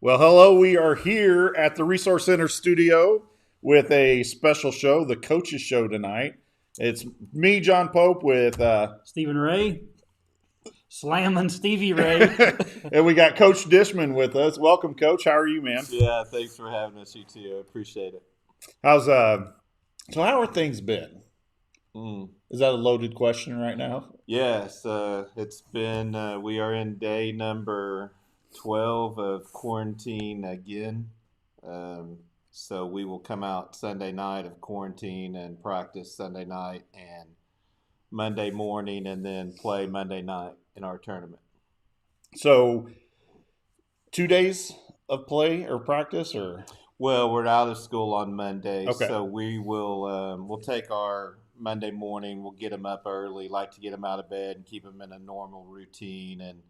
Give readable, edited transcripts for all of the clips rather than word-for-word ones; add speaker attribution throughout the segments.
Speaker 1: Well, hello. We are here at the Resource Center studio with a special show, the Coaches Show tonight. It's me, John Pope, with
Speaker 2: Stephen Ray, slamming Stevie Ray.
Speaker 1: and we got Coach Dishman with us. Welcome, Coach. How are you, man?
Speaker 3: Yeah, thanks for having us, you too. I appreciate it.
Speaker 1: How's So how are things been?
Speaker 3: Mm.
Speaker 1: Is that a loaded question right now?
Speaker 3: Yes, it's been. We are in day number 12 of quarantine again. So we will come out Sunday night of quarantine and practice Sunday night and Monday morning, and then play Monday night in our tournament.
Speaker 1: So 2 days of play or practice, or
Speaker 3: Well, we're out of school on Monday,
Speaker 1: Okay.
Speaker 3: so we will we'll take our Monday morning. We'll get them up early, like to get them out of bed and keep them in a normal routine, and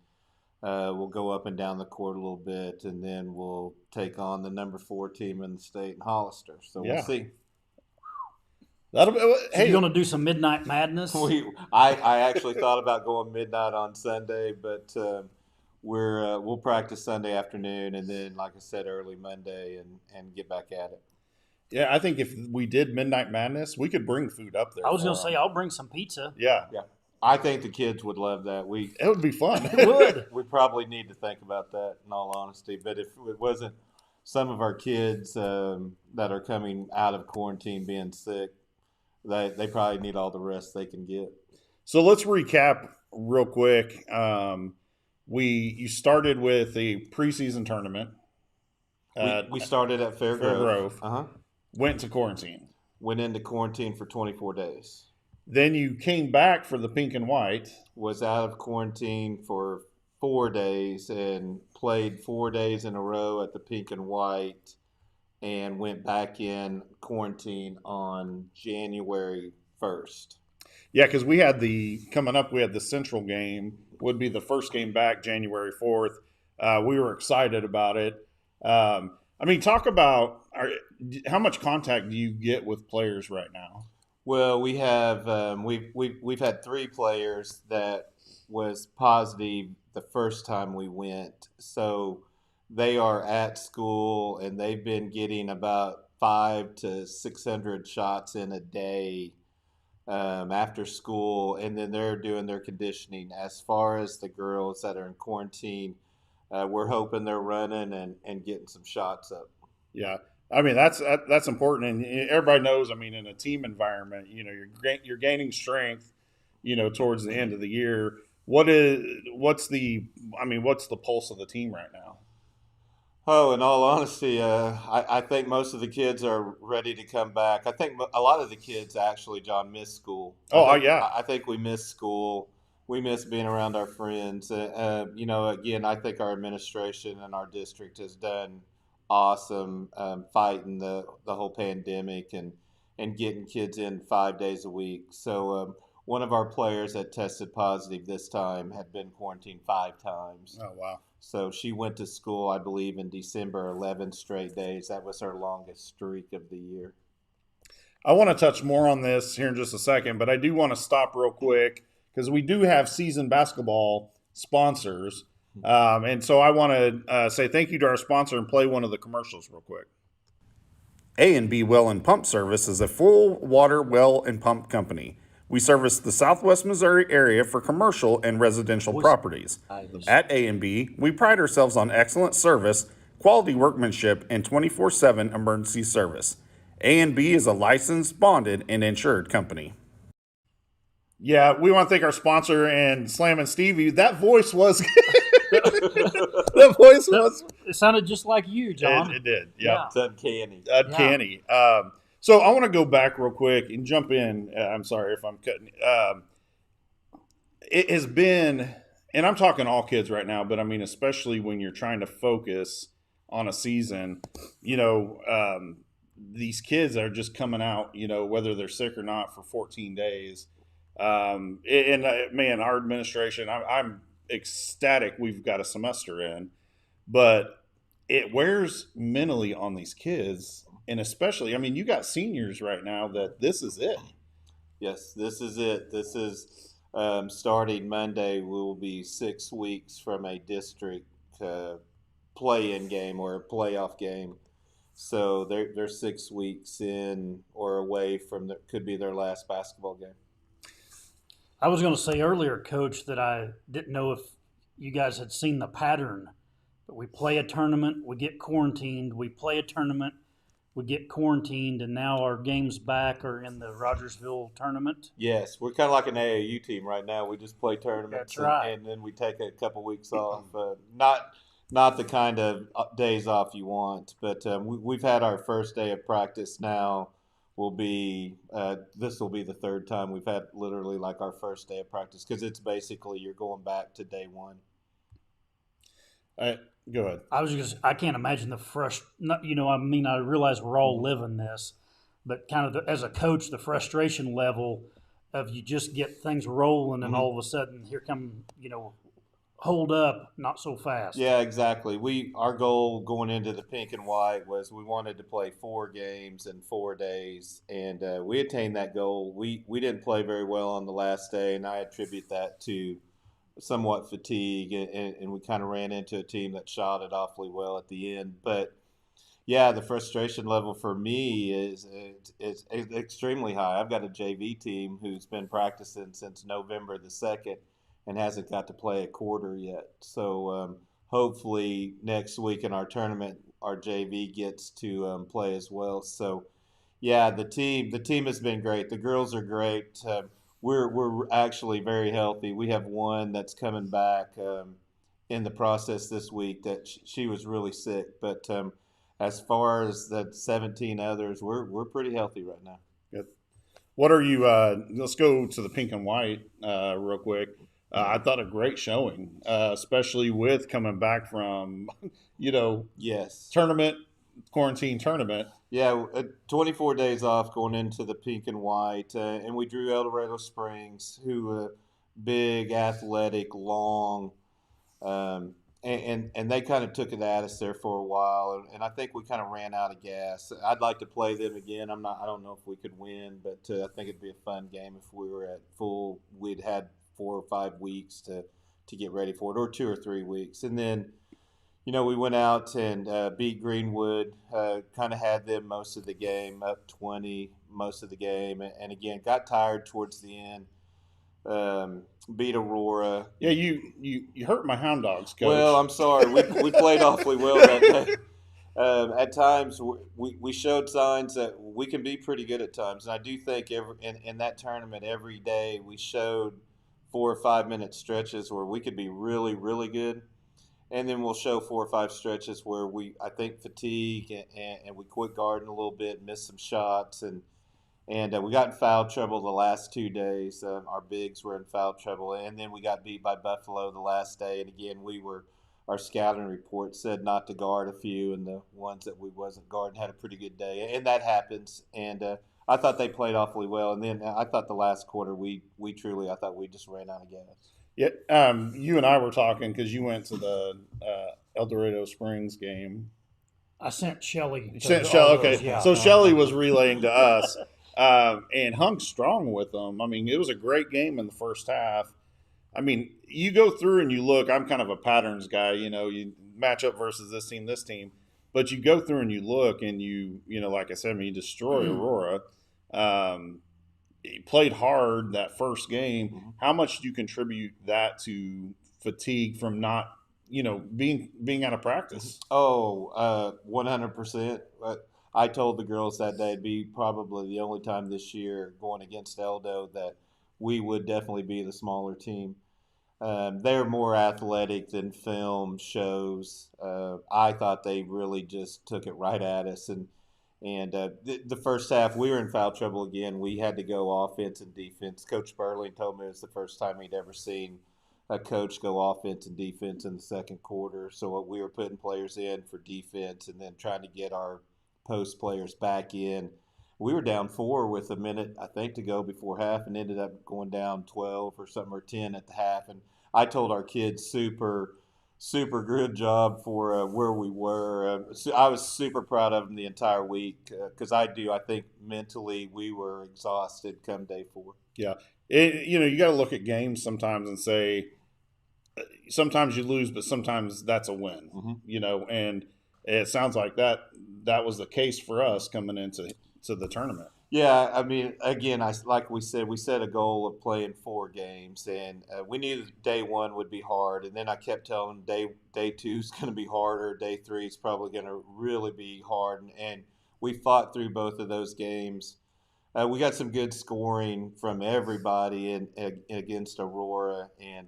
Speaker 3: we'll go up and down the court a little bit, and then we'll take on the number 4 team in the state in Hollister. So
Speaker 1: Yeah.
Speaker 3: we'll see.
Speaker 1: that'll be.
Speaker 2: So
Speaker 1: Hey,
Speaker 2: you're going to do some midnight madness?
Speaker 3: I actually thought about going midnight on Sunday, but we'll practice Sunday afternoon, and then, like I said, early Monday, and get back at it.
Speaker 1: yeah, I think if we did Midnight Madness, we could bring food up there.
Speaker 2: I was
Speaker 1: for
Speaker 2: going to say,
Speaker 1: 'em.
Speaker 2: I'll bring some pizza.
Speaker 1: Yeah,
Speaker 3: I think the kids would love that.
Speaker 1: it would be fun.
Speaker 2: It would.
Speaker 3: We probably need to think about that, in all honesty. But if it wasn't some of our kids that are coming out of quarantine being sick, they probably need all the rest they can get.
Speaker 1: So let's recap real quick. You started with a preseason tournament.
Speaker 3: We started at Fair Grove.
Speaker 1: Grove. Went to quarantine.
Speaker 3: Went into quarantine for 24 days.
Speaker 1: Then you came back for the pink and white.
Speaker 3: Was out of quarantine for 4 days and played 4 days in a row at the pink and white, and went back in quarantine on January 1st.
Speaker 1: Yeah, because we had the Central game, would be the first game back January 4th. We were excited about it. Talk about how much contact do you get with players right now?
Speaker 3: Well, we have we've had 3 players that was positive the first time we went. So they are at school, and they've been getting about 500 to 600 shots in a day after school, and then they're doing their conditioning. As far as the girls that are in quarantine, we're hoping they're running and getting some shots up.
Speaker 1: Yeah, that's important, and everybody knows. In a team environment, you're gaining strength, towards the end of the year. What's the pulse of the team right now?
Speaker 3: Oh, in all honesty, I think most of the kids are ready to come back. I think a lot of the kids actually, John, miss school. I think we miss school. We miss being around our friends. Again, I think our administration and our district has done awesome fighting the whole pandemic and getting kids in 5 days a week. So one of our players that tested positive this time had been quarantined 5 times.
Speaker 1: Oh, wow.
Speaker 3: So she went to school, I believe, in December, 11 straight days. That was her longest streak of the year.
Speaker 1: I want to touch more on this here in just a second, but I do want to stop real quick because we do have season basketball sponsors. And so I want to say thank you to our sponsor and play one of the commercials real quick. A&B Well and Pump Service is a full water well and pump company. We service the Southwest Missouri area for commercial and residential properties. At A&B, we pride ourselves on excellent service, quality workmanship, and 24/7 emergency service. A&B is a licensed, bonded, and insured company. Yeah, we want to thank our sponsor and Slam and Stevie. That voice was
Speaker 2: It sounded just like you, John.
Speaker 1: It did. Yeah.
Speaker 3: It's uncanny.
Speaker 1: Uncanny. So I want to go back real quick and jump in. I'm sorry if I'm cutting. It has been, and I'm talking all kids right now, but especially when you're trying to focus on a season, these kids are just coming out, whether they're sick or not, for 14 days. Man, our administration, I'm ecstatic we've got a semester in, but it wears mentally on these kids. And especially, you got seniors right now that this is it.
Speaker 3: Yes, this is it. This is starting Monday. We will be 6 weeks from a district play-in game or a playoff game. So they're 6 weeks in or away from could be their last basketball game.
Speaker 2: I was going to say earlier, Coach, that I didn't know if you guys had seen the pattern. But we play a tournament, we get quarantined. We play a tournament, we get quarantined, and now our games back are in the Rogersville tournament.
Speaker 3: Yes, we're kind of like an AAU team right now. We just play tournaments,
Speaker 2: That's right.
Speaker 3: and then we take a couple weeks off. Not the kind of days off you want, but we've had our first day of practice now. This will be the third time we've had literally like our first day of practice, because it's basically you're going back to day one.
Speaker 1: Go ahead.
Speaker 2: I can't imagine I realize we're all living this, but kind of as a coach, the frustration level of you just get things rolling and all of a sudden here come, hold up, not so fast.
Speaker 3: Yeah, exactly. Our goal going into the pink and white was we wanted to play 4 games in 4 days, and we attained that goal. We didn't play very well on the last day, and I attribute that to somewhat fatigue, and we kind of ran into a team that shot it awfully well at the end. But yeah, the frustration level for me is extremely high. I've got a JV team who's been practicing since November the 2nd and hasn't got to play a quarter yet. So hopefully next week in our tournament, our JV gets to play as well. So yeah, the team has been great. The girls are great. We're actually very healthy. We have one that's coming back in the process this week that she was really sick. But as far as the 17 others, we're pretty healthy right now.
Speaker 1: Good. What are you? Let's go to the pink and white real quick. I thought a great showing, especially with coming back from,
Speaker 3: yes,
Speaker 1: quarantine tournament.
Speaker 3: Yeah, 24 days off going into the pink and white, and we drew El Dorado Springs, who big, athletic, long, and they kind of took it at us there for a while, and I think we kind of ran out of gas. I'd like to play them again. I don't know if we could win, but I think it'd be a fun game if we were at full. We'd had 4 or 5 weeks to get ready for it, or 2 or 3 weeks, and then. We went out and beat Greenwood, kind of had them most of the game, up 20 most of the game, and again, got tired towards the end, beat Aurora.
Speaker 1: Yeah, you hurt my Hound Dogs, Coach.
Speaker 3: Well, I'm sorry. We played awfully well that day. At times, we showed signs that we can be pretty good at times, and I do think in that tournament every day we showed 4 or 5 minute stretches where we could be really, really good. And then we'll show 4 or 5 stretches where I think fatigue and we quit guarding a little bit, missed some shots, and we got in foul trouble the last 2 days. Our bigs were in foul trouble, and then we got beat by Buffalo the last day. And again, our scouting report said not to guard a few, and the ones that we wasn't guarding had a pretty good day, and that happens. And I thought they played awfully well, and then I thought the last quarter we thought we just ran out of gas.
Speaker 1: Yeah, you and I were talking because you went to the El Dorado Springs game.
Speaker 2: I sent Shelly.
Speaker 1: Okay.
Speaker 2: Yeah.
Speaker 1: So Shelly was relaying to us and hung strong with them. I mean, it was a great game in the first half. I mean, you go through and you look. I'm kind of a patterns guy. You match up versus this team. But you go through and you look and like I said, you destroy Aurora. He played hard that first game. Mm-hmm. How much do you contribute that to fatigue from not, being out of practice?
Speaker 3: 100%. I told the girls that day it'd be probably the only time this year going against Eldo that we would definitely be the smaller team. They're more athletic than film shows. I thought they really just took it right at us, and the first half, we were in foul trouble again. We had to go offense and defense. Coach Burling told me it was the first time he'd ever seen a coach go offense and defense in the second quarter. So we were putting players in for defense and then trying to get our post players back in. We were down 4 with a minute, I think, to go before half, and ended up going down 12 or something, or 10 at the half. And I told our kids super good job for where we were. I was super proud of them the entire week because I think mentally we were exhausted come day 4.
Speaker 1: Yeah. You got to look at games sometimes and say, sometimes you lose, but sometimes that's a win, and it sounds like that was the case for us coming into the tournament.
Speaker 3: Yeah, I mean, again, like we set a goal of playing 4 games, and we knew day 1 would be hard, and then I kept telling them day 2 is going to be harder, day 3 is probably going to really be hard, and we fought through both of those games. We got some good scoring from everybody against Aurora and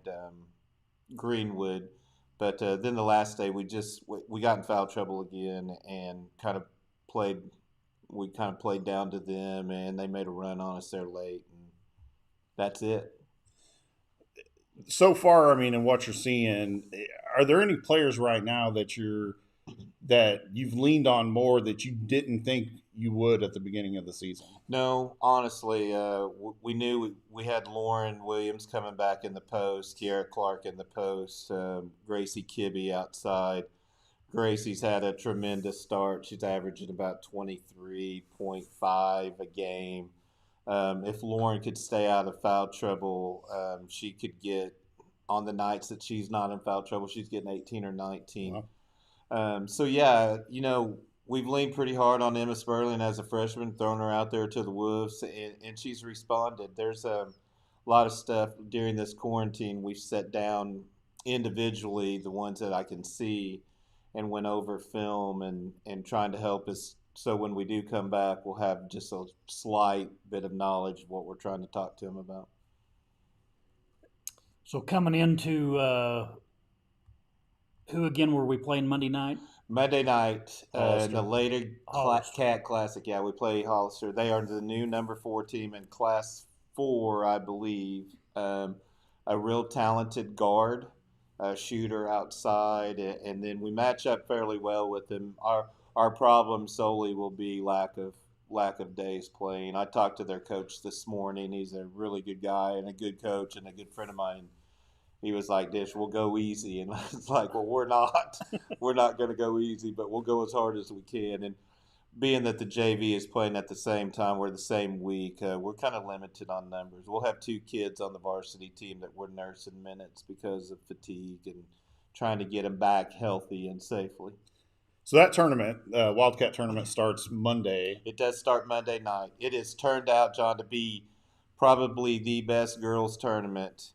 Speaker 3: Greenwood, but then the last day we got in foul trouble again and played. We kind of played down to them, and they made a run on us there late, and that's it.
Speaker 1: So far, I mean, in what you're seeing, are there any players right now that you've leaned on more that you didn't think you would at the beginning of the season?
Speaker 3: No, honestly, we knew we had Lauren Williams coming back in the post, Kiara Clark in the post, Gracie Kibbe outside. Gracie's had a tremendous start. She's averaging about 23.5 a game. If Lauren could stay out of foul trouble, she could get, on the nights that she's not in foul trouble, she's getting 18 or 19. Wow. So, yeah, we've leaned pretty hard on Emma Sperling as a freshman, throwing her out there to the wolves, and she's responded. There's a lot of stuff during this quarantine we've set down individually, the ones that I can see, and went over film and trying to help us so when we do come back, we'll have just a slight bit of knowledge of what we're trying to talk to them about.
Speaker 2: So coming into who again were we playing Monday night?
Speaker 3: Monday night, in the later Cat Classic. Yeah, we play Hollister. They are the new number 4 team in Class 4, I believe. A real talented guard. Shooter outside, and then we match up fairly well with him. Our problem solely will be lack of days playing. I talked to their coach this morning. He's a really good guy and a good coach and a good friend of mine. He was like, "Dish, we'll go easy," and I was like, "Well, we're not going to go easy, but we'll go as hard as we can." And being that the JV is playing at the same time, we're the same week, we're kind of limited on numbers. We'll have 2 kids on the varsity team that we're nursing minutes because of fatigue and trying to get them back healthy and safely.
Speaker 1: So that tournament, Wildcat tournament, starts Monday.
Speaker 3: It does start Monday night. It has turned out, John, to be probably the best girls tournament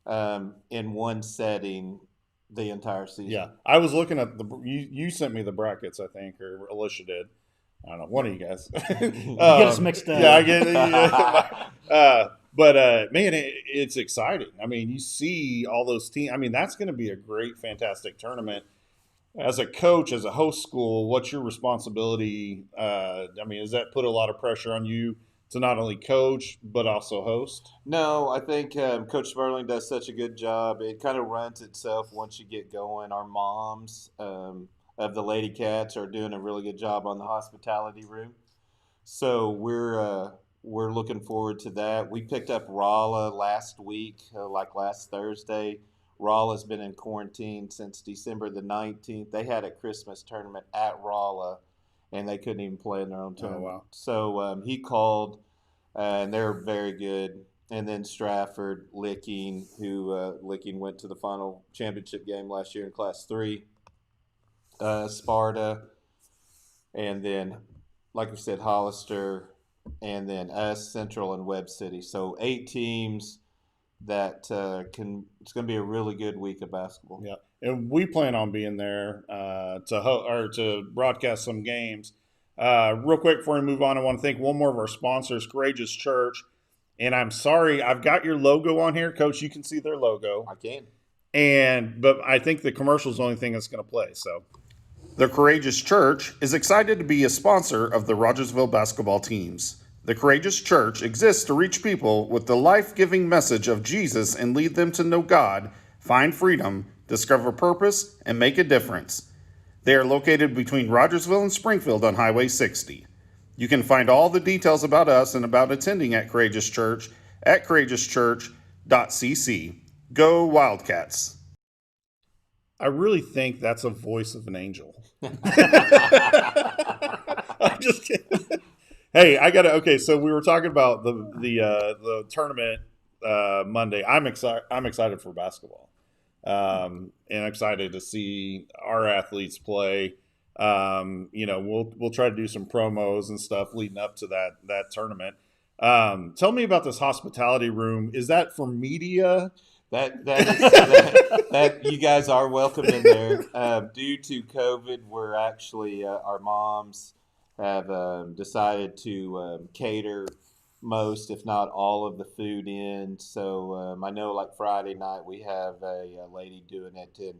Speaker 3: in one setting the entire season.
Speaker 1: Yeah, I was looking at you sent me the brackets, I think, or Alicia did. I don't know, one of you guys.
Speaker 2: You get us mixed up.
Speaker 1: Yeah, I get it. Yeah. But man, it's exciting. I mean, you see all those teams. I mean, that's going to be a great, fantastic tournament. As a coach, as a host school, what's your responsibility? I mean, does that put a lot of pressure on you to not only coach but also host?
Speaker 3: No, I think Coach Sperling does such a good job. It kind of runs itself once you get going. Our moms of the Lady Cats are doing a really good job on the hospitality room. So we're looking forward to that. We picked up Rolla last week, like last Thursday. Rolla's been in quarantine since December the 19th. They had a Christmas tournament at Rolla, and they couldn't even play in their own tournament.
Speaker 1: Oh, wow.
Speaker 3: So he called, and they're very good. And then Stratford, Licking, who Licking went to the final championship game last year in Class 3. Sparta, and then, like I said, Hollister, and then us, Central, and Webb City. So 8 teams that it's going to be a really good week of basketball.
Speaker 1: Yeah, and we plan on being there to broadcast some games. Real quick before we move on, I want to thank one more of our sponsors, Courageous Church. And I'm sorry, I've got your logo on here, Coach. You can see their logo.
Speaker 3: I can.
Speaker 1: But I think the commercial is the only thing that's going to play. So, the Courageous Church is excited to be a sponsor of the Rogersville basketball teams. The Courageous Church exists to reach people with the life-giving message of Jesus and lead them to know God, find freedom, discover purpose, and make a difference. They are located between Rogersville and Springfield on Highway 60. You can find all the details about us and about attending at Courageous Church at courageouschurch.cc. Go Wildcats! I really think that's a voice of an angel. I'm just kidding. Hey, okay. So we were talking about the tournament Monday. I'm excited for basketball. and excited to see our athletes play. We'll try to do some promos and stuff leading up to that tournament. Tell me about this hospitality room. Is that for media?
Speaker 3: That you guys are welcome in there. Due to COVID, we're actually our moms have decided to cater most, if not all, of the food in. So I know, like Friday night, we have a lady doing it, and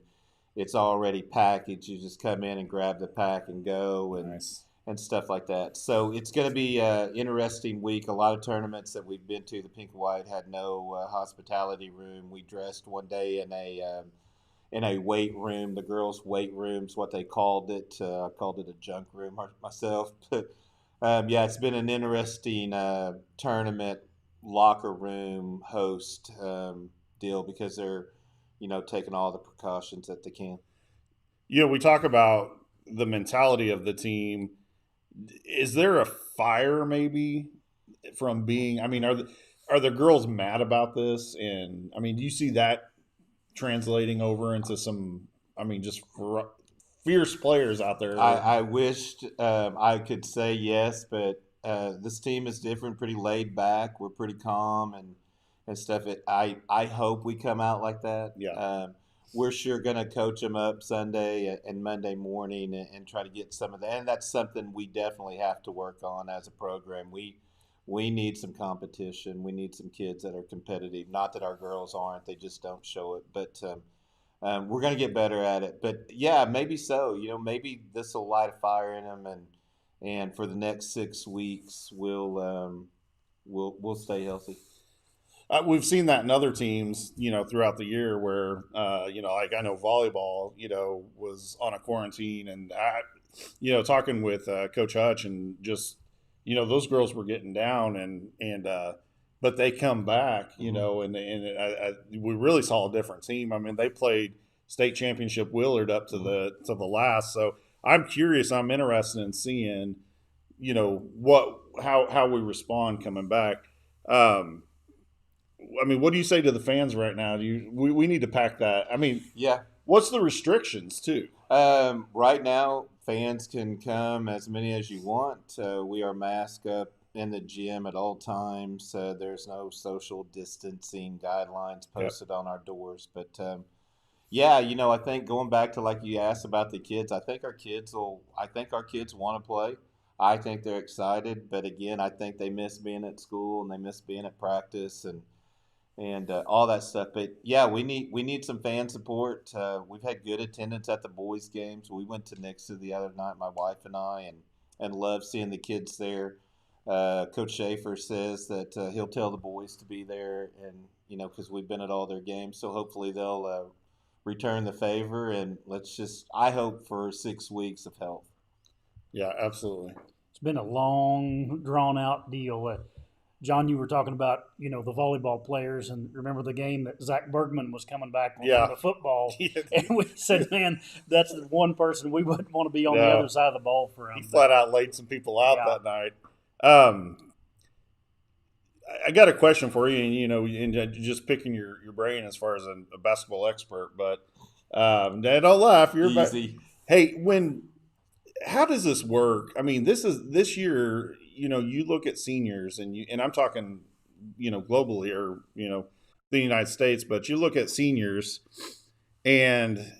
Speaker 3: it's already packaged. You just come in and grab the pack and go, and
Speaker 1: Nice.
Speaker 3: and stuff like that. So it's going to be an interesting week. A lot of tournaments that we've been to, the Pink and White had no hospitality room. We dressed one day in a weight room, the girls' weight room's what they called it. I called it a junk room myself. But yeah, it's been an interesting tournament locker room host deal because they're taking all the precautions that they can.
Speaker 1: We talk about the mentality of the team. Is there a fire maybe from being? I mean, are the girls mad about this? And I mean, do you see that translating over into some? I mean, just fierce players out there.
Speaker 3: I wished I could say yes, but this team is different, pretty laid back. We're pretty calm and stuff. I hope we come out like that.
Speaker 1: Yeah.
Speaker 3: We're sure going to coach them up Sunday and Monday morning and try to get some of that. And that's something we definitely have to work on as a program. We need some competition. We need some kids that are competitive. Not that our girls aren't; they just don't show it. But we're going to get better at it. But yeah, maybe so. Maybe this will light a fire in them, and for the next 6 weeks, we'll stay healthy.
Speaker 1: We've seen that in other teams, throughout the year where, like I know volleyball, was on a quarantine, and talking with Coach Hutch and just, those girls were getting down, and but they come back, we really saw a different team. I mean, they played state championship Willard up to the last. So I'm curious. I'm interested in seeing, how we respond coming back. I mean, what do you say to the fans right now? We need to pack that. I mean,
Speaker 3: yeah.
Speaker 1: What's the restrictions too?
Speaker 3: Right now, fans can come as many as you want. We are masked up in the gym at all times. There's no social distancing guidelines posted on our doors. But yeah, I think going back to like you asked about the kids, I think our kids want to play. I think they're excited, but again, I think they miss being at school and they miss being at practice and all that stuff. But yeah, we need some fan support. We've had good attendance at the boys' games. We went to Nixa the other night, my wife and I, and loved seeing the kids there. Coach Schaefer says that he'll tell the boys to be there, and because we've been at all their games, so hopefully they'll return the favor. And I hope for 6 weeks of health.
Speaker 1: Yeah, absolutely.
Speaker 2: It's been a long, drawn out deal. John, you were talking about, the volleyball players, and remember the game that Zach Bergman was coming back on the football. And we said, man, that's the one person we wouldn't want to be on the other side of the ball for him.
Speaker 1: He flat out laid some people out that night. I got a question for you, and just picking your brain as far as a basketball expert, but Dad, don't laugh. You're
Speaker 3: easy.
Speaker 1: Hey, how does this work? I mean, this year, you look at seniors and I'm talking, globally or, the United States, but you look at seniors and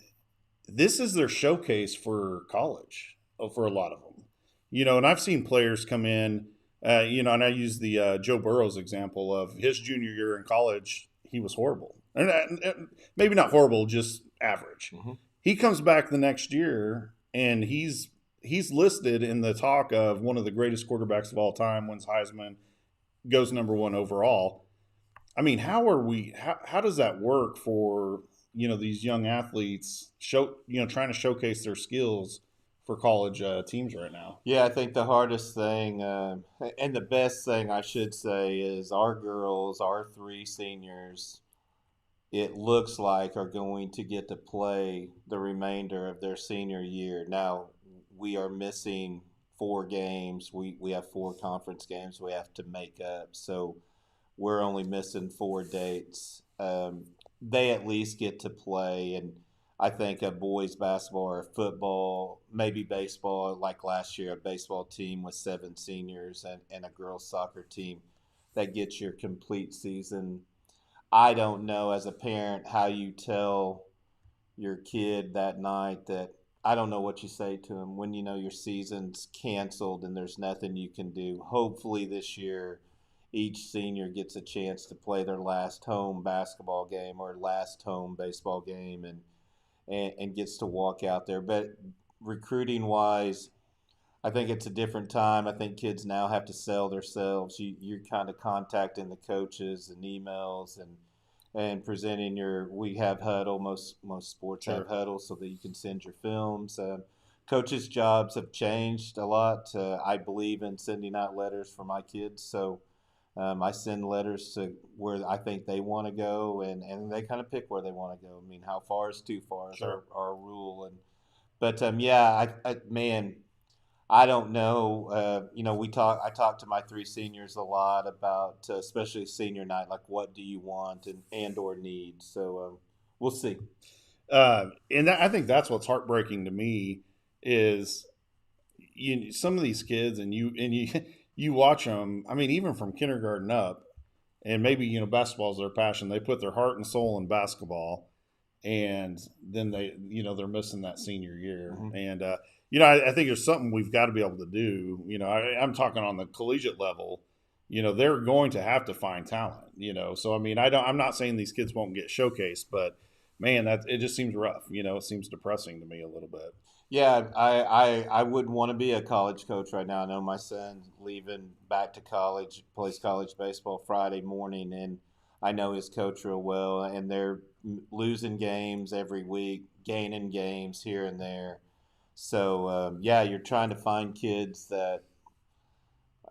Speaker 1: this is their showcase for college for a lot of them, and I've seen players come in, and I use the Joe Burrow's example of his junior year in college. He was horrible, and maybe not horrible, just average.
Speaker 3: Mm-hmm.
Speaker 1: He comes back the next year and he's listed in the talk of one of the greatest quarterbacks of all time, wins Heisman, goes number 1 overall. I mean, how does that work for, these young athletes trying to showcase their skills for college teams right now?
Speaker 3: Yeah, I think the hardest thing and the best thing I should say is our girls, our 3 seniors, it looks like are going to get to play the remainder of their senior year. Now, we are missing 4 games. We have 4 conference games we have to make up. So we're only missing 4 dates. they at least get to play. And I think a boys basketball or football, maybe baseball, like last year, a baseball team with 7 seniors and a girls soccer team that gets your complete season. I don't know as a parent how you tell your kid that night that I don't know what you say to him when you know your season's canceled and there's nothing you can do. Hopefully this year each senior gets a chance to play their last home basketball game or last home baseball game and gets to walk out there. But recruiting wise, I think it's a different time. I think kids now have to sell themselves. You're kind of contacting the coaches and emails and presenting we have huddle. Most sports have huddle so that you can send your films. Coaches' jobs have changed a lot. I believe in sending out letters for my kids. So I send letters to where I think they want to go, and they kind of pick where they want to go. I mean, how far is too far is our rule. But man, I don't know. I talk to my 3 seniors a lot about, especially senior night, like what do you want and or need. So we'll see.
Speaker 1: I think that's what's heartbreaking to me is some of these kids and you watch them. I mean, even from kindergarten up, and maybe basketball is their passion. They put their heart and soul in basketball, and then they're missing that senior year.
Speaker 3: Mm-hmm.
Speaker 1: And I think there's something we've got to be able to do. I'm talking on the collegiate level. They're going to have to find talent. So I mean, I'm not saying these kids won't get showcased, but man, it just seems rough. It seems depressing to me a little bit.
Speaker 3: Yeah, I wouldn't want to be a college coach right now. I know my son leaving back to college, plays college baseball Friday morning, and I know his coach real well, and they're losing games every week, gaining games here and there. So, you're trying to find kids that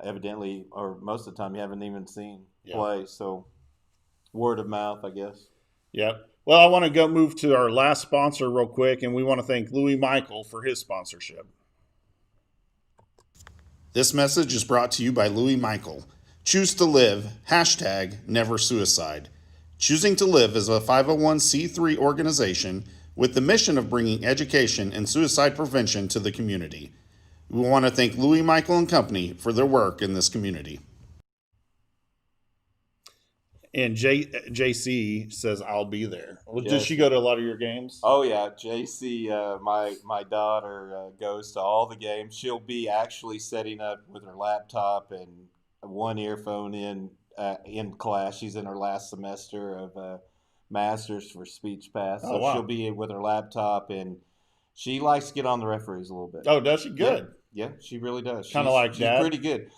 Speaker 3: evidently, or most of the time, you haven't even seen play. So, word of mouth, I guess.
Speaker 1: Yep. Well, I want to move to our last sponsor real quick, and we want to thank Louis Michael for his sponsorship. This message is brought to you by Louis Michael. Choose to live, #NeverSuicide. Choosing to Live is a 501c3 organization with the mission of bringing education and suicide prevention to the community. We want to thank Louis Michael and Company for their work in this community. And JC says, I'll be there. Well, yes. Does she go to a lot of your games?
Speaker 3: Oh, yeah. JC, my daughter, goes to all the games. She'll be actually setting up with her laptop and one earphone in class. She's in her last semester of Masters for Speech Path. So She'll be with her laptop, and she likes to get on the referees a little bit.
Speaker 1: Oh, does she? Good.
Speaker 3: Yeah, she really does.
Speaker 1: Kind of like Dad?
Speaker 3: She's pretty good.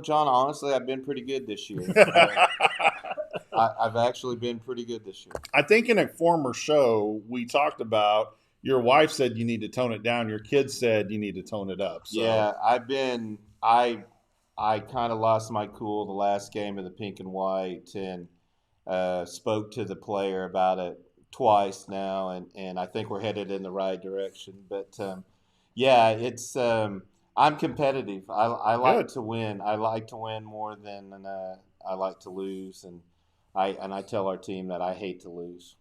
Speaker 3: John, honestly, I've been pretty good this year. I've actually been pretty good this year.
Speaker 1: I think in a former show, we talked about your wife said you need to tone it down. Your kids said you need to tone it up. So.
Speaker 3: Yeah, I kind of lost my cool the last game of the pink and white and spoke to the player about it twice now, and I think we're headed in the right direction. But, it's I'm competitive. I like to win. I like to win more than I like to lose, and I tell our team that I hate to lose.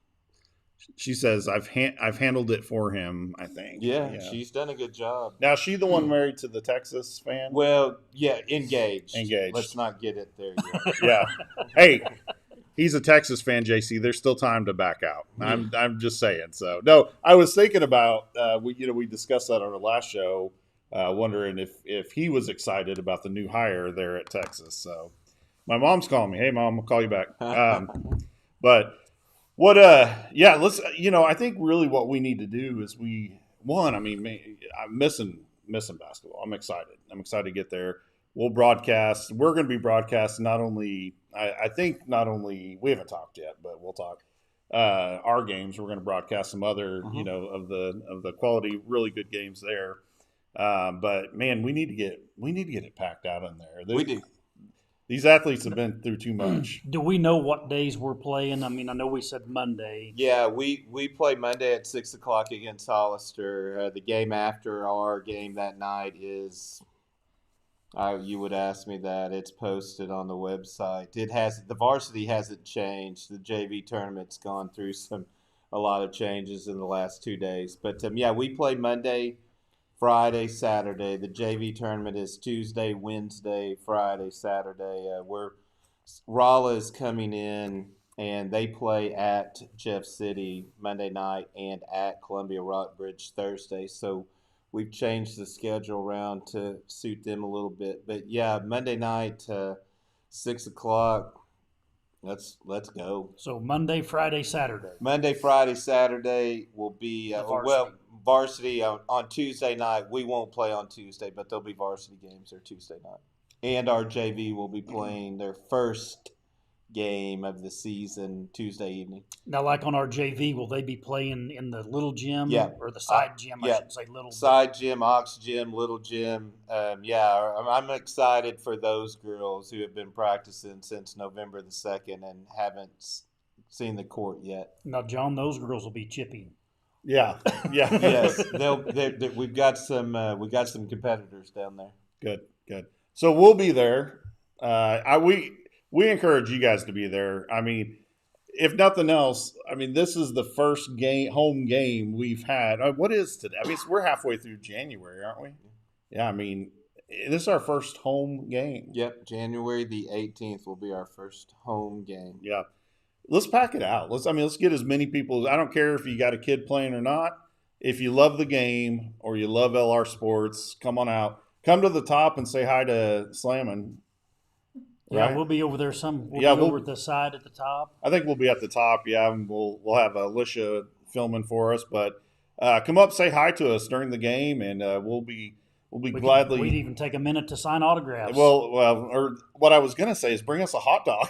Speaker 1: She says I've handled it for him. I think.
Speaker 3: Yeah, she's done a good job.
Speaker 1: Now, is she the one married to the Texas fan?
Speaker 3: Well, yeah, engaged.
Speaker 1: Engaged.
Speaker 3: Let's not get it there yet.
Speaker 1: Yeah. Hey, he's a Texas fan, JC. There's still time to back out. I'm just saying. So no, I was thinking about we discussed that on our last show, wondering if he was excited about the new hire there at Texas. So. My mom's calling me. Hey, Mom, I'll call you back. But what? Let's. I think really what we need to do is I'm missing basketball. I'm excited. to get there. We'll broadcast. We're going to be broadcasting not only. I think not only we haven't talked yet, but we'll talk our games. We're going to broadcast some other, of the quality, really good games there. But man, we need to get it packed out in there.
Speaker 3: We do.
Speaker 1: These athletes have been through too much.
Speaker 2: Do we know what days we're playing? I mean, I know we said Monday.
Speaker 3: Yeah, we play Monday at 6 o'clock against Hollister. The game after our game that night is You would ask me that. It's posted on the website. The varsity hasn't changed. The JV tournament's gone through a lot of changes in the last 2 days. But yeah, we play Monday, Friday, Saturday. The JV tournament is Tuesday, Wednesday, Friday, Saturday. Rolla is coming in, and they play at Jeff City Monday night and at Columbia Rockbridge Thursday. So we've changed the schedule around to suit them a little bit. But yeah, Monday night, 6 o'clock. Let's go.
Speaker 2: So Monday, Friday, Saturday.
Speaker 3: Monday, Friday, Saturday will be varsity on Tuesday night. We won't play on Tuesday, but there'll be varsity games there Tuesday night. And our JV will be playing their first game of the season Tuesday evening.
Speaker 2: Now, like on our JV, will they be playing in the little gym or the side gym? I should say little
Speaker 3: side gym, ox gym, little gym. I'm excited for those girls who have been practicing since November the 2nd and haven't seen the court yet.
Speaker 2: Now, John, those girls will be chipping.
Speaker 1: Yeah.
Speaker 3: Yes, we've got some competitors down there.
Speaker 1: Good. So we'll be there. We encourage you guys to be there. I mean, if nothing else, this is the first home game we've had. What is today? We're halfway through January, aren't we? Yeah, this is our first home game.
Speaker 3: Yep, January the 18th will be our first home game.
Speaker 1: Yeah. Let's pack it out. Let's get as many people. I don't care if you got a kid playing or not. If you love the game or you love LR sports, come on out. Come to the top and say hi to Slammin'.
Speaker 2: Yeah, right? We'll be over there. We'll be over at the side at the top.
Speaker 1: I think we'll be at the top. Yeah, and we'll have Alicia filming for us. But come up, say hi to us during the game, and we'll be gladly.
Speaker 2: We'd even take a minute to sign autographs.
Speaker 1: Well, or what I was going to say is bring us a hot dog.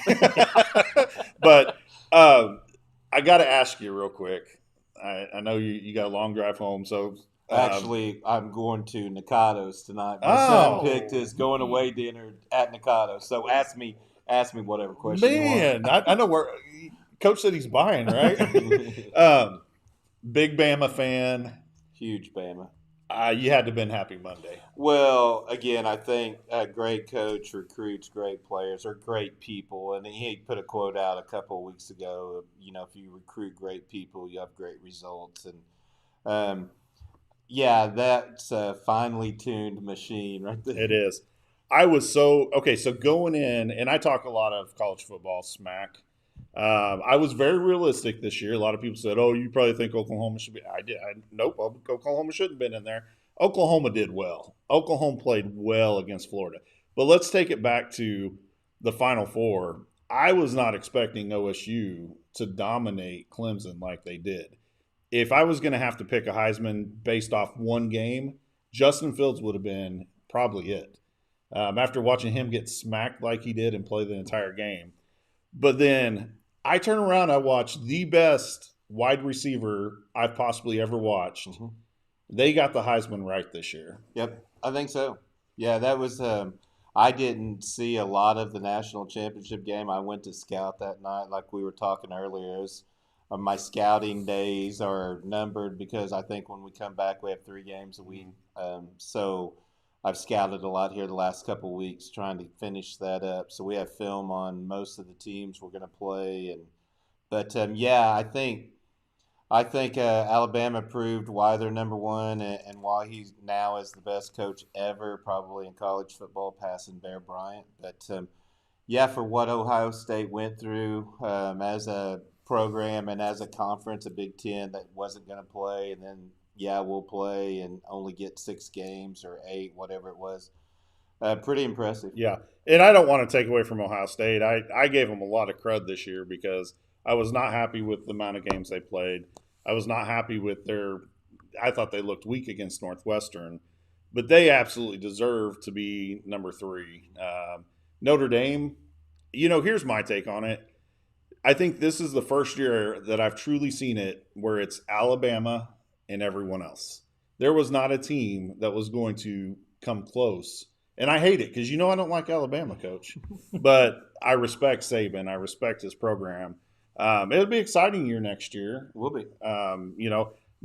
Speaker 1: But I got to ask you real quick. I know you got a long drive home, so.
Speaker 3: Actually, I'm going to Nikado's tonight. My son picked his going away dinner at Nikado's. So ask me whatever question you want.
Speaker 1: Man, I know where Coach said he's buying, right? Big Bama fan.
Speaker 3: Huge Bama.
Speaker 1: You had to have been happy Monday.
Speaker 3: Well, again, I think a great coach recruits great players or great people. And he put a quote out a couple of weeks ago. If you recruit great people, you have great results. And yeah, that's a finely tuned machine right there.
Speaker 1: It is. I was so going in, and I talk a lot of college football smack. I was very realistic this year. A lot of people said, "Oh, you probably think Oklahoma should be." I did. Nope. Oklahoma shouldn't have been in there. Oklahoma did well. Oklahoma played well against Florida. But let's take it back to the Final Four. I was not expecting OSU to dominate Clemson like they did. If I was going to have to pick a Heisman based off one game, Justin Fields would have been probably it. After watching him get smacked like he did and play the entire game. But then I turn around, I watch the best wide receiver I've possibly ever watched. Mm-hmm. They got the Heisman right this year.
Speaker 3: Yep, I think so. Yeah, that was I didn't see a lot of the national championship game. I went to scout that night like we were talking earlier. It was, my scouting days are numbered because I think when we come back we have 3 games a week. So I've scouted a lot here the last couple of weeks trying to finish that up. So we have film on most of the teams we're going to play. But I think Alabama proved why they're number one and why he now is the best coach ever probably in college football, passing Bear Bryant. But for what Ohio State went through as a program and as a conference, a Big Ten that wasn't going to play, and then we'll play and only get 6 games or 8, whatever it was. Pretty impressive.
Speaker 1: Yeah, and I don't want to take away from Ohio State. I gave them a lot of crud this year because I was not happy with the amount of games they played. I was not happy with I thought they looked weak against Northwestern, but they absolutely deserve to be number 3. Notre Dame, here's my take on it. I think this is the first year that I've truly seen it where it's Alabama and everyone else. There was not a team that was going to come close. And I hate it because I don't like Alabama, Coach. But I respect Saban. I respect his program. It'll be an exciting year next year.
Speaker 3: Will be.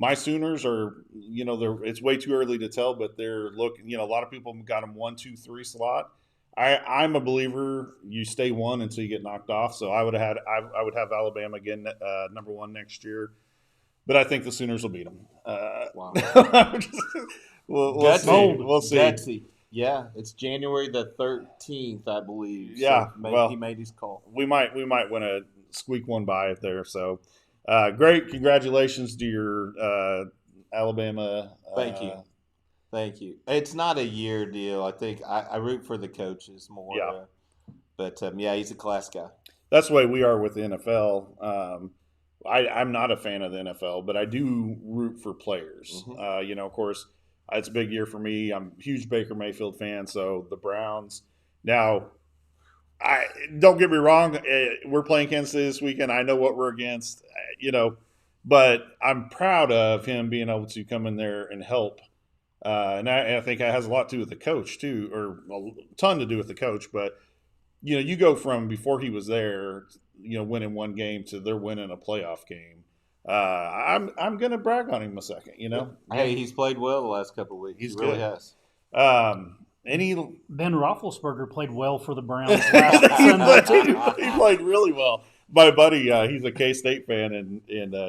Speaker 1: My Sooners are, it's way too early to tell, but they're looking. A lot of people got them 1, 2, 3 slot. I'm a believer you stay 1 until you get knocked off. So I would have Alabama again number 1 next year, but I think the Sooners will beat them.
Speaker 3: Wow.
Speaker 1: we'll see. We'll see.
Speaker 3: Gutsy. Yeah, it's January the 13th, I believe.
Speaker 1: Yeah,
Speaker 3: so he made his call.
Speaker 1: We might win a squeak one by it there. So great, congratulations to your Alabama.
Speaker 3: Thank you. It's not a year deal. I think I root for the coaches more.
Speaker 1: Yeah.
Speaker 3: But he's a class guy.
Speaker 1: That's the way we are with the NFL. I'm not a fan of the NFL, but I do root for players.
Speaker 3: Mm-hmm.
Speaker 1: Of course, it's a big year for me. I'm a huge Baker Mayfield fan, so the Browns. Now, don't get me wrong. We're playing Kansas City this weekend. I know what we're against, but I'm proud of him being able to come in there and help. And I think it has a lot to do with the coach too, or a ton to do with the coach. But you go from before he was there, winning one game to they're winning a playoff game. I'm gonna brag on him a second.
Speaker 3: Hey, he's played well the last couple of weeks.
Speaker 1: He
Speaker 3: really
Speaker 1: good.
Speaker 3: has.
Speaker 2: Ben Roethlisberger played well for the Browns last Sunday.
Speaker 1: He played really well. My buddy, he's a K-State fan, and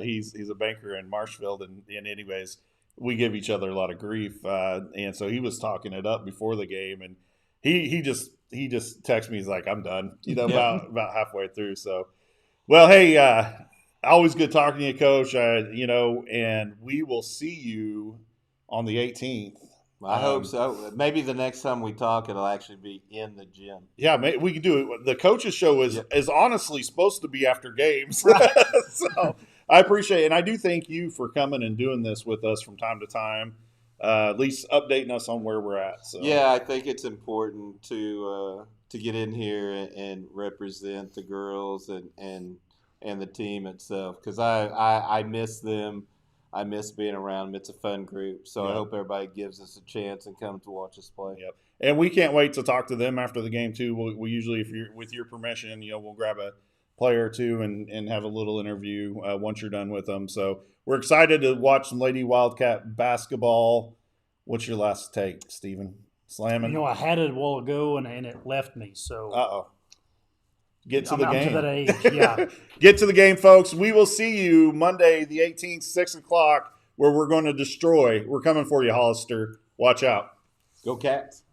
Speaker 1: he's a banker in Marshfield. And anyways, we give each other a lot of grief, and so he was talking it up before the game, and he just texted me. He's like, "I'm done," about halfway through. So, well, hey, always good talking to you, Coach. And we will see you on the 18th.
Speaker 3: I hope so. Maybe the next time we talk, it'll actually be in the gym.
Speaker 1: Yeah, we can do it. The coaches show is honestly supposed to be after games.
Speaker 2: Right.
Speaker 1: So I appreciate it. And I do thank you for coming and doing this with us from time to time, at least updating us on where we're at. So.
Speaker 3: Yeah, I think it's important to get in here and represent the girls and the team itself, because I miss them. I miss being around them. It's a fun group. So I hope everybody gives us a chance and comes to watch us play.
Speaker 1: Yep. And we can't wait to talk to them after the game, too. We usually, if you're with your permission, we'll grab a player or two and have a little interview once you're done with them. So we're excited to watch some Lady Wildcat basketball. What's your last take, Stephen? Slamming?
Speaker 2: I had it a while ago, and it left me. So
Speaker 1: Uh-oh. Get to the game.
Speaker 2: To that age, yeah.
Speaker 1: Get to the game, folks. We will see you Monday, the 18th, 6 o'clock, where we're going to destroy. We're coming for you, Hollister. Watch out.
Speaker 3: Go Cats.